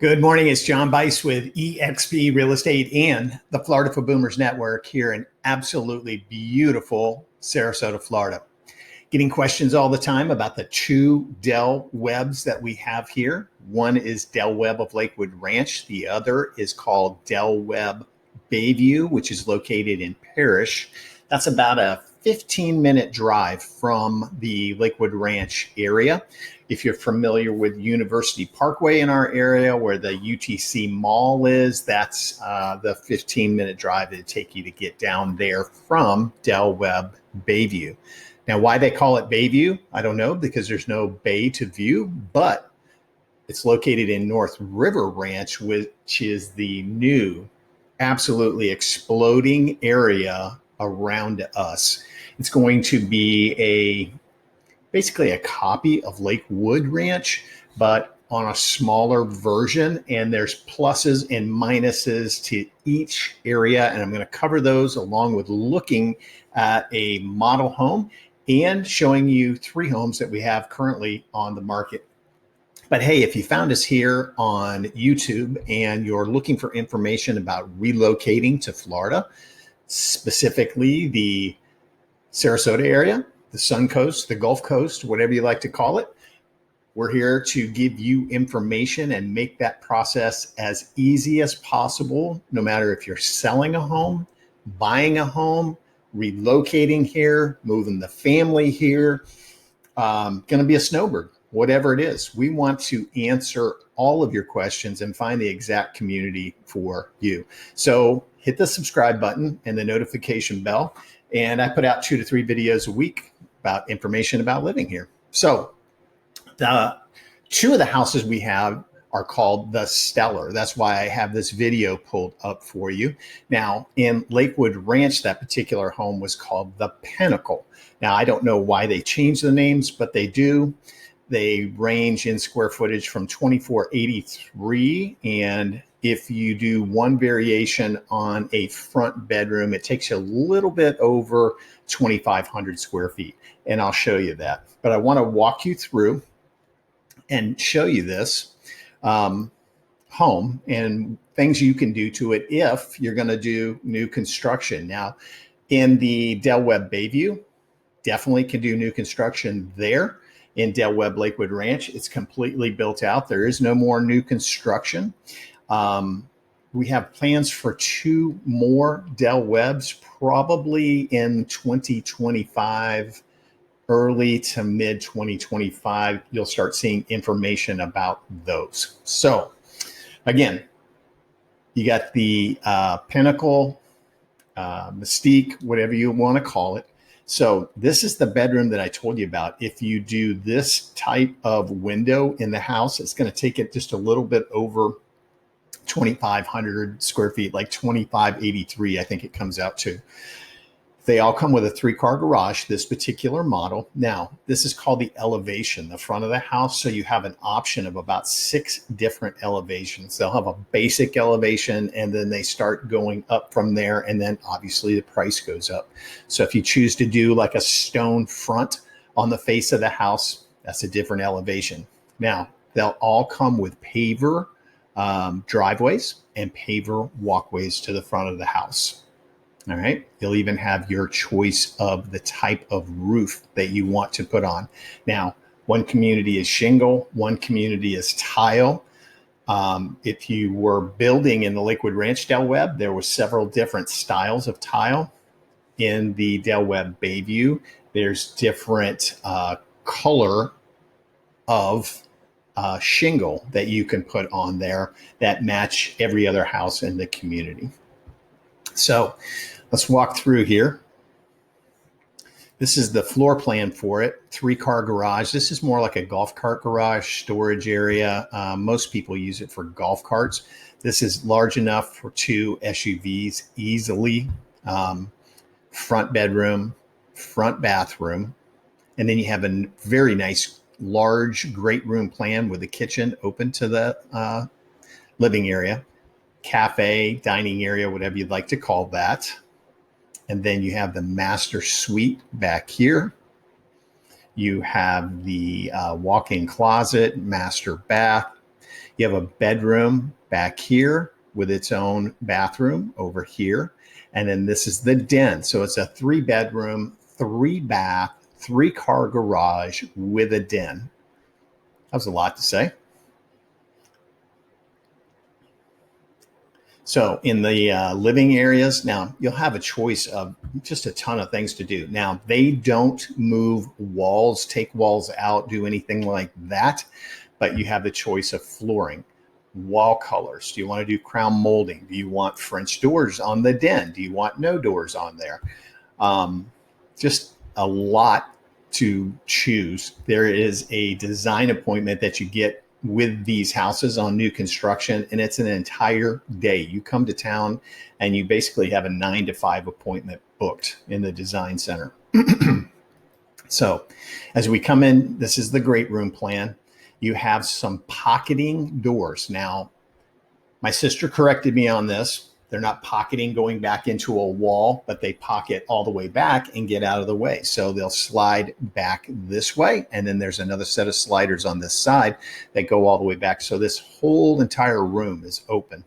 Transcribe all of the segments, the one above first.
Good morning. It's John Bice with eXp Real Estate and the Florida for Boomers Network here in absolutely beautiful Sarasota, Florida. Getting questions all the time about the two Del Webbs that we have here. One is Del Webb of Lakewood Ranch. The other is called Del Webb Bayview, which is located in Parrish. That's about a 15-minute drive from the Lakewood Ranch area. If you're familiar with University Parkway in our area where the UTC Mall is, that's the 15-minute drive it'd take you to get down there from Del Webb Bayview. Now, why they call it Bayview, I don't know, because there's no bay to view, but it's located in North River Ranch, which is the new, absolutely exploding area around us. It's going to be basically a copy of Lakewood Ranch, but on a smaller version. And there's pluses and minuses to each area. And I'm going to cover those along with looking at a model home and showing you 3 homes that we have currently on the market. But hey, if you found us here on YouTube and you're looking for information about relocating to Florida, specifically the Sarasota area, the Sun Coast, the Gulf Coast, whatever you like to call it, we're here to give you information and make that process as easy as possible, no matter if you're selling a home, buying a home, relocating here, moving the family here, going to be a snowbird, whatever it is. We want to answer all of your questions and find the exact community for you. So hit the subscribe button and the notification bell. And I put out 2 to 3 videos a week about information about living here. So the 2 of the houses we have are called the Stellar. That's why I have this video pulled up for you. Now, in Lakewood Ranch, that particular home was called the Pinnacle. Now, I don't know why they changed the names, but they do. They range in square footage from 2483, and if you do one variation on a front bedroom, it takes you a little bit over 2,500 square feet. And I'll show you that. But I want to walk you through and show you this home and things you can do to it if you're going to do new construction. Now, in the Del Webb Bayview, definitely can do new construction there. In Del Webb Lakewood Ranch, it's completely built out. There is no more new construction. We have plans for 2 more Del Webbs, probably in 2025, early to mid 2025. You'll start seeing information about those. So again, you got the Pinnacle, Mystique, whatever you want to call it. So this is the bedroom that I told you about. If you do this type of window in the house, it's going to take it just a little bit over 2,500 square feet, like 2,583, I think it comes out to. They all come with a 3-car garage, this particular model. Now, this is called the elevation, the front of the house. So you have an option of about 6 different elevations. They'll have a basic elevation, and then they start going up from there. And then obviously the price goes up. So if you choose to do like a stone front on the face of the house, that's a different elevation. Now, they'll all come with paver driveways and paver walkways to the front of the house. All right. You'll even have your choice of the type of roof that you want to put on. Now, one community is shingle, one community is tile. If you were building in the Lakewood Ranch Del Webb, there were several different styles of tile. In the Del Webb Bayview, there's different color of shingle that you can put on there that match every other house in the community. So let's walk through here. This is the floor plan for it. 3-car garage. This is more like a golf cart garage storage area. Most people use it for golf carts. This is large enough for 2 SUVs easily. Front bedroom, front bathroom. And then you have a very nice, large, great room plan with a kitchen open to the living area. Cafe, dining area, whatever you'd like to call that. And then you have the master suite back here. You have the walk-in closet, master bath. You have a bedroom back here with its own bathroom over here. And then this is the den. So it's a 3-bedroom, 3-bath, 3-car garage with a den. That was a lot to say. So in the living areas, now you'll have a choice of just a ton of things to do. Now, they don't move walls, take walls out, do anything like that, but you have the choice of flooring, wall colors. Do you want to do crown molding? Do you want French doors on the den? Do you want no doors on there? Just a lot to choose. There is a design appointment that you get with these houses on new construction, and it's an entire day. You come to town and you basically have a 9 to 5 appointment booked in the design center. So as we come in, this is the great room plan. You have some pocketing doors. Now, my sister corrected me on this. They're not pocketing going back into a wall, but they pocket all the way back and get out of the way. So they'll slide back this way. And then there's another set of sliders on this side that go all the way back. So this whole entire room is open.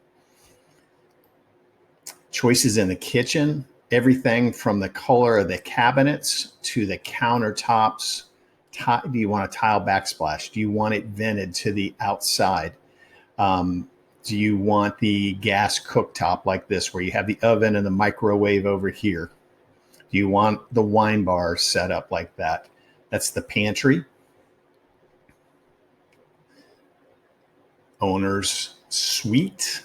Choices in the kitchen, everything from the color of the cabinets to the countertops. Do you want a tile backsplash? Do you want it vented to the outside? Do you want the gas cooktop like this where you have the oven and the microwave over here? Do you want the wine bar set up like that? That's the pantry. Owner's suite.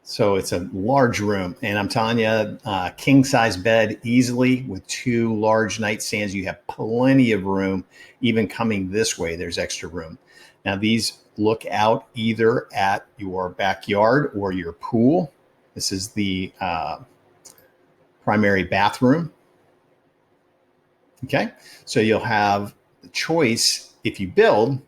So it's a large room. And I'm telling you, king size bed easily with 2 large nightstands. You have plenty of room. Even coming this way, there's extra room. Now, these look out either at your backyard or your pool. This is the primary bathroom. Okay, so you'll have the choice if you build.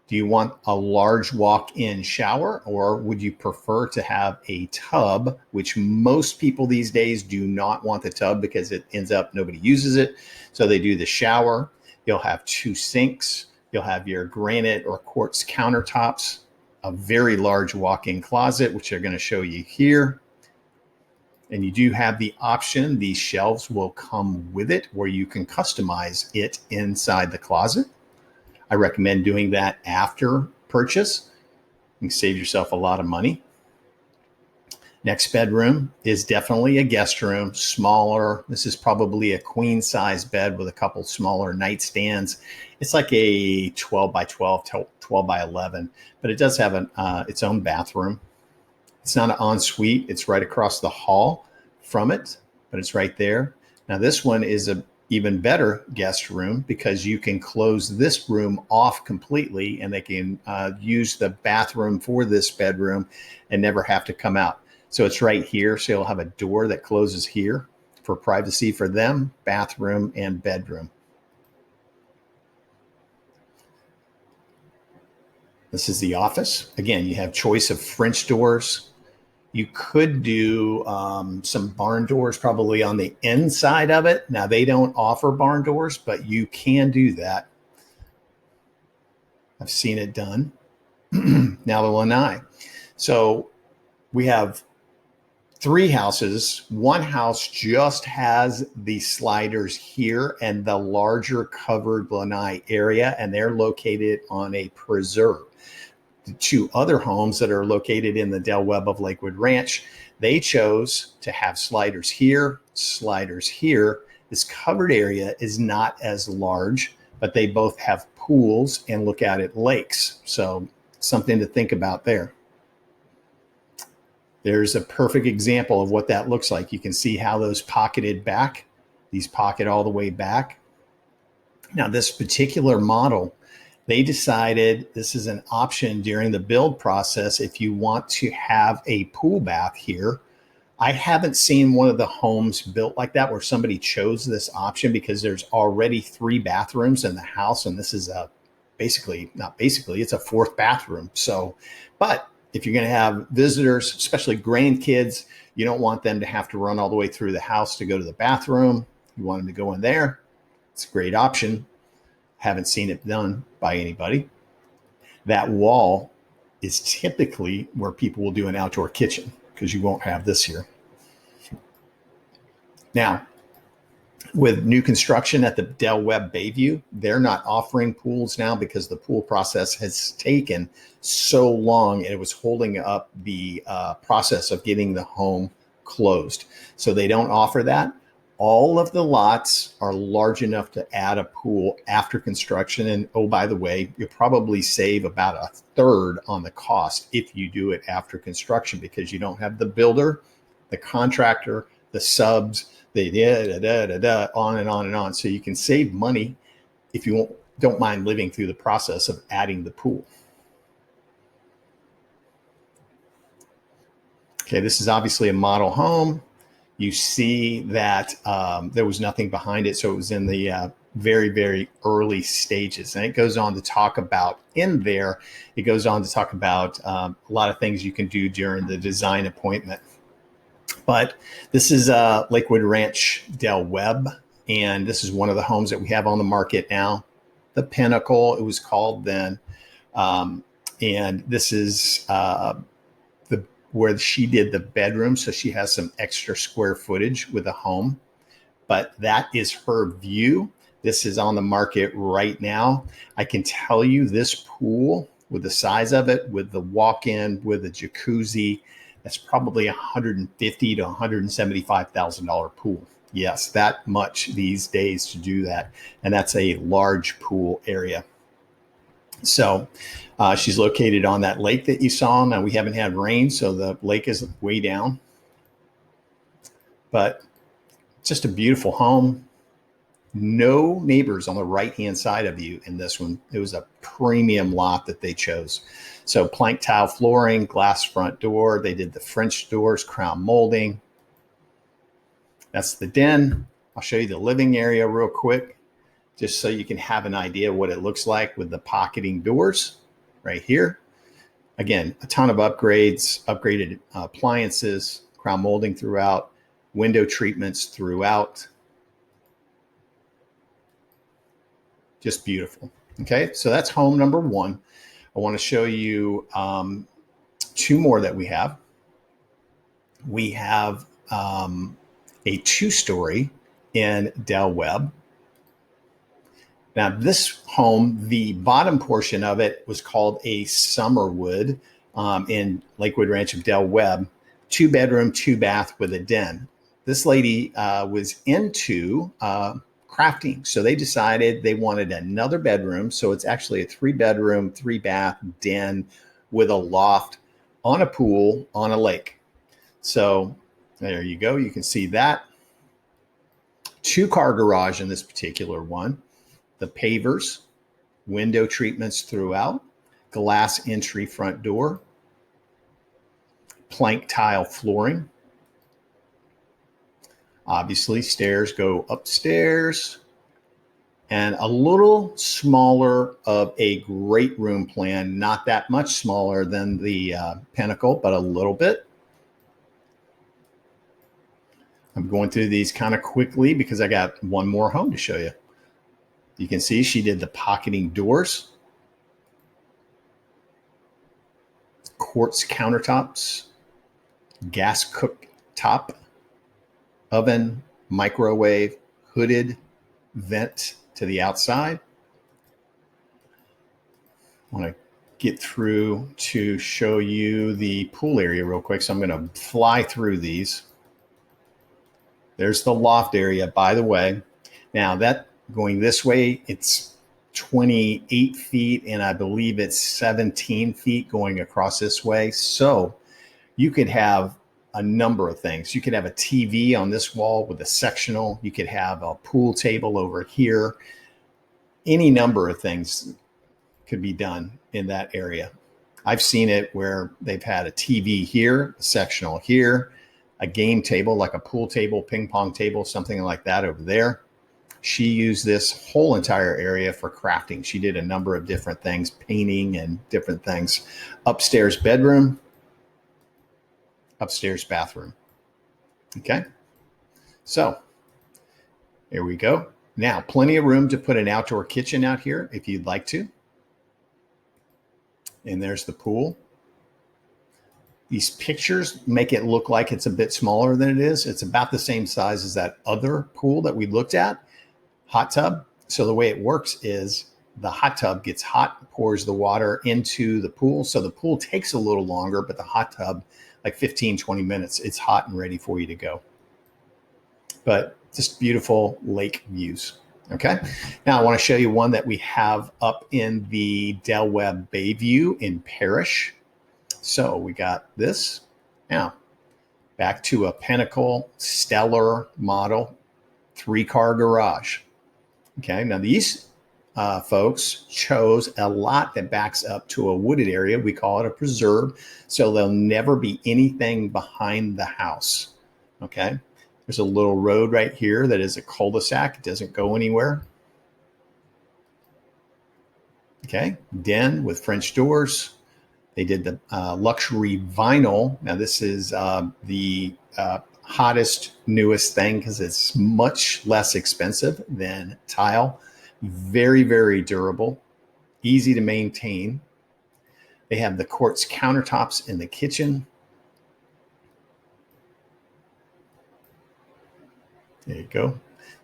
Do you want a large walk-in shower, or would you prefer to have a tub, which most people these days do not want the tub because it ends up nobody uses it. So they do the shower. You'll have 2 sinks. You'll have your granite or quartz countertops, a very large walk-in closet, which they're going to show you here. And you do have the option, these shelves will come with it where you can customize it inside the closet. I recommend doing that after purchase. You can save yourself a lot of money. Next bedroom is definitely a guest room, smaller. This is probably a queen size bed with a couple smaller nightstands. It's like a 12 by 12, 12 by 11, but it does have its own bathroom. It's not an ensuite. It's right across the hall from it, but it's right there. Now this one is a even better guest room because you can close this room off completely and they can use the bathroom for this bedroom and never have to come out. So it's right here. So you'll have a door that closes here for privacy for them, bathroom and bedroom. This is the office. Again, you have choice of French doors. You could do some barn doors probably on the inside of it. Now, they don't offer barn doors, but you can do that. I've seen it done. Now, the lanai. So we have 3 houses. One house just has the sliders here and the larger covered lanai area, and they're located on a preserve. The 2 other homes that are located in the Del Webb of Lakewood Ranch, they chose to have sliders here, sliders here. This covered area is not as large, but they both have pools and look out at lakes. So something to think about there. There's a perfect example of what that looks like. You can see how those pocketed back, these pocket all the way back. Now, this particular model, they decided this is an option during the build process if you want to have a pool bath here. I haven't seen one of the homes built like that where somebody chose this option because there's already 3 bathrooms in the house, and this is it's a 4th bathroom. So, but if you're going to have visitors, especially grandkids, you don't want them to have to run all the way through the house to go to the bathroom. You want them to go in there. It's a great option. Haven't seen it done by anybody. That wall is typically where people will do an outdoor kitchen, because you won't have this here. Now, with new construction at the Webb Bayview, they're not offering pools now because the pool process has taken so long and it was holding up the process of getting the home closed. So they don't offer that. All of the lots are large enough to add a pool after construction. And oh, by the way, you'll probably save about a third on the cost if you do it after construction, because you don't have the builder, the contractor, the subs, on and on and on. So you can save money if you don't mind living through the process of adding the pool. Okay, this is obviously a model home. You see that there was nothing behind it, so it was in the very, very early stages. And it goes on to talk about in there, it goes on to talk about a lot of things you can do during the design appointment. But this is Lakewood Ranch Del Webb, and this is one of the homes that we have on the market now. The Pinnacle, it was called then. And this is where she did the bedroom, so she has some extra square footage with the home. But that is her view. This is on the market right now. I can tell you this pool, with the size of it, with the walk-in, with the jacuzzi, that's probably $150,000 to $175,000 pool. Yes, that much these days to do that. And that's a large pool area. So she's located on that lake that you saw. Now, we haven't had rain, so the lake is way down. But just a beautiful home. No neighbors on the right-hand side of you in this one. It was a premium lot that they chose. So plank tile flooring, glass front door. They did the French doors, crown molding. That's the den. I'll show you the living area real quick, just so you can have an idea what it looks like with the pocketing doors right here. Again, a ton of upgrades, upgraded appliances, crown molding throughout, window treatments throughout. Just beautiful. Okay, so that's home number one. I want to show you two more that we have. We have a two-story in Del Webb. Now, this home, the bottom portion of it was called a Summerwood in Lakewood Ranch of Del Webb. 2-bedroom, 2-bath with a den. This lady was into crafting. So they decided they wanted another bedroom. So it's actually a 3-bedroom, 3-bath den with a loft on a pool on a lake. So there you go. You can see that. 2-car garage in this particular one. The pavers, window treatments throughout, glass entry front door, plank tile flooring. Obviously, stairs go upstairs, and a little smaller of a great room plan, not that much smaller than the Pinnacle, but a little bit. I'm going through these kind of quickly because I got one more home to show you. You can see she did the pocketing doors, quartz countertops, gas cooktop, oven, microwave, hooded vent to the outside. I want to get through to show you the pool area real quick. So I'm going to fly through these. There's the loft area, by the way. Now that going this way, it's 28 feet, and I believe it's 17 feet going across this way. So you could have a number of things. You could have a TV on this wall with a sectional. You could have a pool table over here. Any number of things could be done in that area. I've seen it where they've had a TV here, a sectional here, a game table, like a pool table, ping pong table, something like that over there. She used this whole entire area for crafting. She did a number of different things, painting and different things. Upstairs bedroom, upstairs bathroom. Okay, so here we go. Now, plenty of room to put an outdoor kitchen out here if you'd like to. And there's the pool. These pictures make it look like it's a bit smaller than it is. It's about the same size as that other pool that we looked at, hot tub. So the way it works is the hot tub gets hot, pours the water into the pool. So the pool takes a little longer, but the hot tub, like 15, 20 minutes, it's hot and ready for you to go. But just beautiful lake views. Okay. Now I want to show you one that we have up in the Webb Bayview in Parrish. So we got this. Now back to a Pinnacle Stellar model 3-car garage. Okay. Now these folks chose a lot that backs up to a wooded area. We call it a preserve. So there'll never be anything behind the house. Okay. There's a little road right here that is a cul-de-sac. It doesn't go anywhere. Okay. Den with French doors. They did the luxury vinyl. Now this is the hottest, newest thing because it's much less expensive than tile. Very, very durable, easy to maintain. They have the quartz countertops in the kitchen. There you go.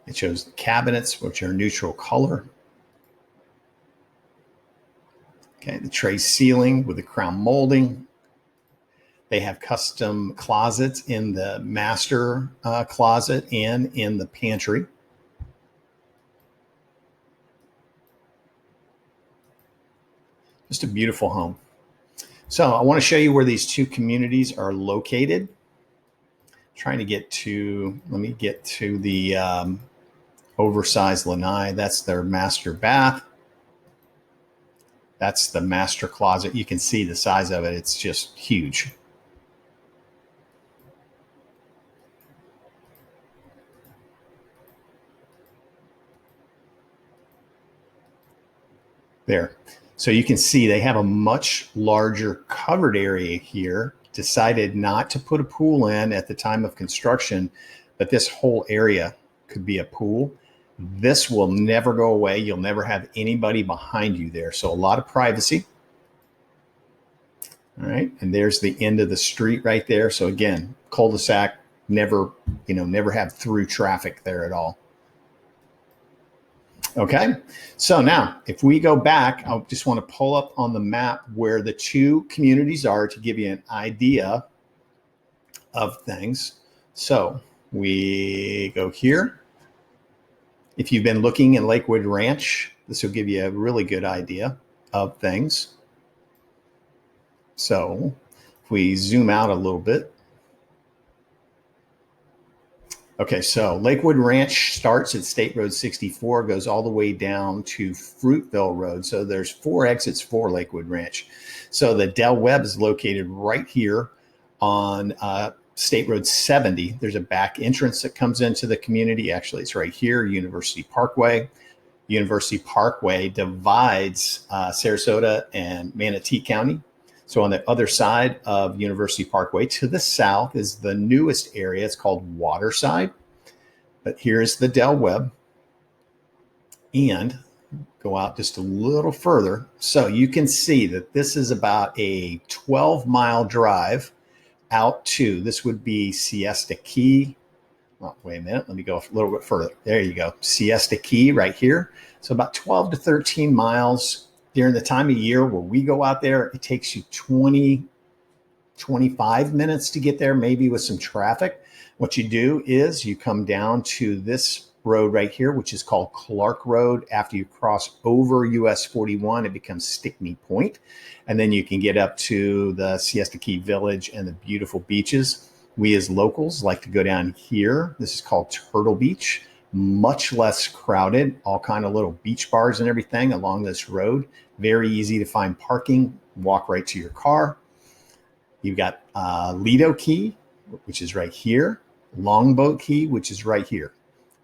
It shows the cabinets, which are neutral color. Okay, the tray ceiling with the crown molding. They have custom closets in the master closet and in the pantry. Just a beautiful home. So I want to show you where these two communities are located. Trying to get to, let me get to the oversized lanai. That's their master bath. That's the master closet. You can see the size of it. It's just huge. There. So you can see they have a much larger covered area here. Decided not to put a pool in at the time of construction, but this whole area could be a pool. This will never go away. You'll never have anybody behind you there. So a lot of privacy. All right. And there's the end of the street right there. So again, cul-de-sac, never have through traffic there at all. Okay, so now if we go back, I just want to pull up on the map where the two communities are to give you an idea of things. So we go here. If you've been looking in Lakewood Ranch, this will give you a really good idea of things. So if we zoom out a little bit. Okay, so Lakewood Ranch starts at State Road 64, goes all the way down to Fruitville Road. So there's 4 exits for Lakewood Ranch. So the Webb is located right here on State Road 70. There's a back entrance that comes into the community. Actually, it's right here, University Parkway. University Parkway divides Sarasota and Manatee County. So on the other side of University Parkway to the south is the newest area. It's called Waterside. But here's the Webb. And go out just a little further. So you can see that this is about a 12-mile drive out to, this would be Siesta Key. Oh, wait a minute. Let me go a little bit further. There you go. Siesta Key right here. So about 12 to 13 miles. During the time of year where we go out there, it takes you 20, 25 minutes to get there, maybe with some traffic. What you do is you come down to this road right here, which is called Clark Road. After you cross over US 41, it becomes Stickney Point. And then you can get up to the Siesta Key Village and the beautiful beaches. We as locals like to go down here. This is called Turtle Beach. Much less crowded, all kind of little beach bars and everything along this road. Very easy to find parking, walk right to your car. You've got Lido Key, which is right here. Longboat Key, which is right here.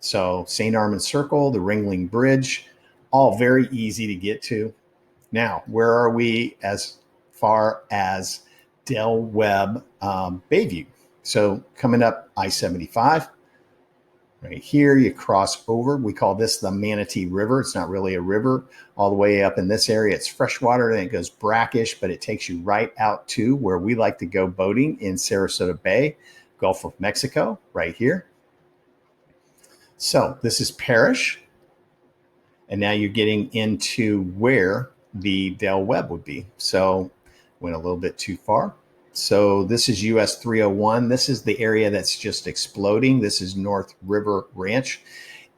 So St. Armand Circle, the Ringling Bridge, all very easy to get to. Now, where are we as far as Webb Bayview? So coming up I-75. Right here, you cross over. We call this the Manatee River. It's not really a river. All the way up in this area, it's freshwater, and it goes brackish, but it takes you right out to where we like to go boating in Sarasota Bay, Gulf of Mexico, right here. So this is Parrish. And now you're getting into where the Del Webb would be. So went a little bit too far. So this is US 301. This is the area that's just exploding. This is North River Ranch.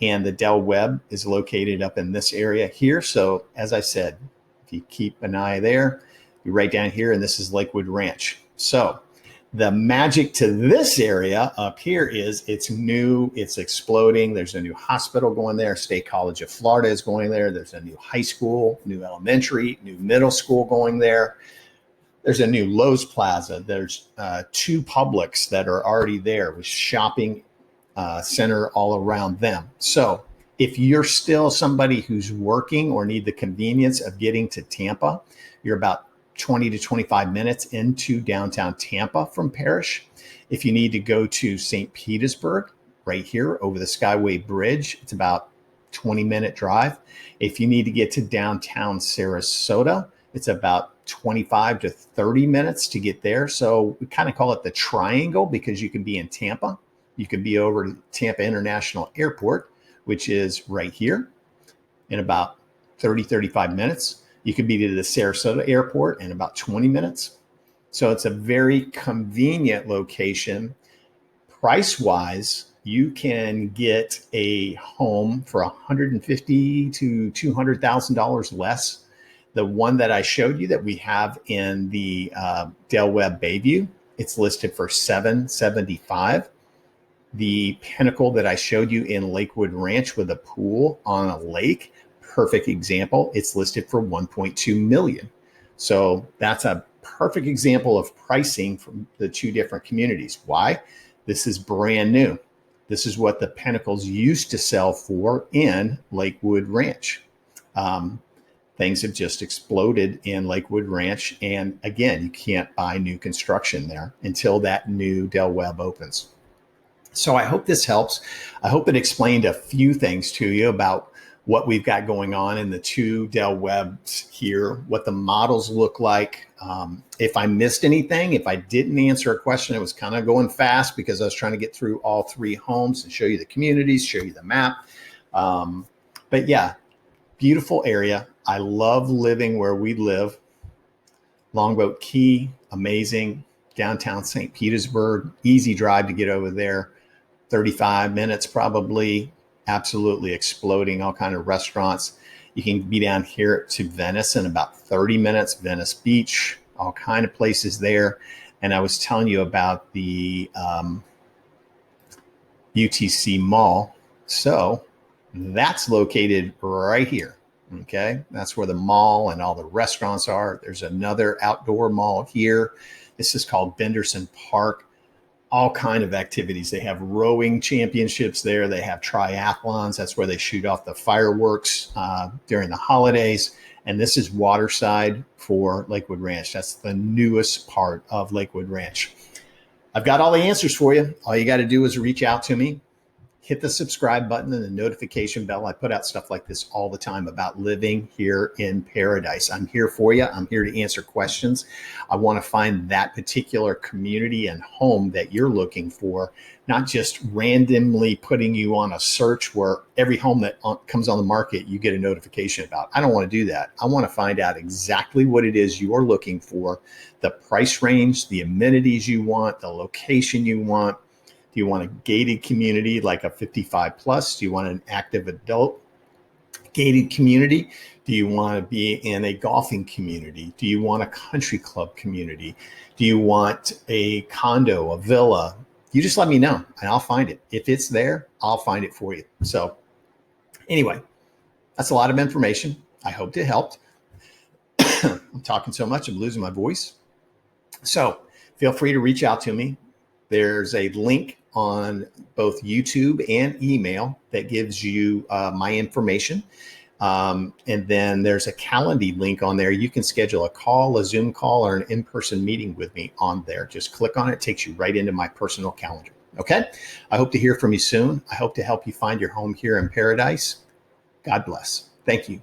And the Del Webb is located up in this area here. So as I said, if you keep an eye there, you're right down here, and this is Lakewood Ranch. So the magic to this area up here is it's new, it's exploding. There's a new hospital going there. State College of Florida is going there. There's a new high school, new elementary, new middle school going there. There's a new Lowe's Plaza. There's 2 Publix that are already there with shopping center all around them. So if you're still somebody who's working or need the convenience of getting to Tampa, you're about 20 to 25 minutes into downtown Tampa from Parrish. If you need to go to St. Petersburg, right here over the Skyway Bridge, it's about 20-minute drive. If you need to get to downtown Sarasota, it's about 25 to 30 minutes to get there. So we kind of call it the triangle because you can be in Tampa. You can be over to Tampa International Airport, which is right here in about 30, 35 minutes. You could be to the Sarasota Airport in about 20 minutes. So it's a very convenient location. Price-wise, you can get a home for $150,000 to $200,000 less. The one that I showed you that we have in the Webb Bayview, it's listed for $775,000. The Pinnacle that I showed you in Lakewood Ranch with a pool on a lake, perfect example, it's listed for $1.2 million. So that's a perfect example of pricing from the 2 different communities. Why? This is brand new. This is what the Pinnacles used to sell for in Lakewood Ranch. Things have just exploded in Lakewood Ranch. And again, you can't buy new construction there until that new Del Webb opens. So I hope this helps. I hope it explained a few things to you about what we've got going on in the 2 Del Webbs here, what the models look like. If I missed anything, if I didn't answer a question, it was kind of going fast because I was trying to get through all 3 homes and show you the communities, show you the map. But yeah, beautiful area. I love living where we live. Longboat Key, amazing. Downtown St. Petersburg, easy drive to get over there. 35 minutes probably, absolutely exploding, all kind of restaurants. You can be down here to Venice in about 30 minutes, Venice Beach, all kind of places there. And I was telling you about the UTC Mall. So that's located right here. Okay, that's where the mall and all the restaurants are. There's another outdoor mall here. This is called Benderson Park. All kind of activities. They have rowing championships there. They have triathlons. That's where they shoot off the fireworks during the holidays. And this is Waterside for Lakewood Ranch. That's the newest part of Lakewood Ranch. I've got all the answers for you. All you got to do is reach out to me. Hit the subscribe button and the notification bell. I put out stuff like this all the time about living here in paradise. I'm here for you. I'm here to answer questions. I want to find that particular community and home that you're looking for, not just randomly putting you on a search where every home that comes on the market, you get a notification about. I don't want to do that. I want to find out exactly what it is you're looking for, the price range, the amenities you want, the location you want. Do you want a gated community like a 55 plus? Do you want an active adult gated community? Do you want to be in a golfing community? Do you want a country club community? Do you want a condo, a villa? You just let me know and I'll find it. If it's there, I'll find it for you. So anyway, that's a lot of information. I hope it helped. I'm talking so much, I'm losing my voice. So feel free to reach out to me. There's a link on both YouTube and email that gives you my information. And then there's a Calendly link on there. You can schedule a call, a Zoom call, or an in-person meeting with me on there. Just click on it. It takes you right into my personal calendar. Okay. I hope to hear from you soon. I hope to help you find your home here in paradise. God bless. Thank you.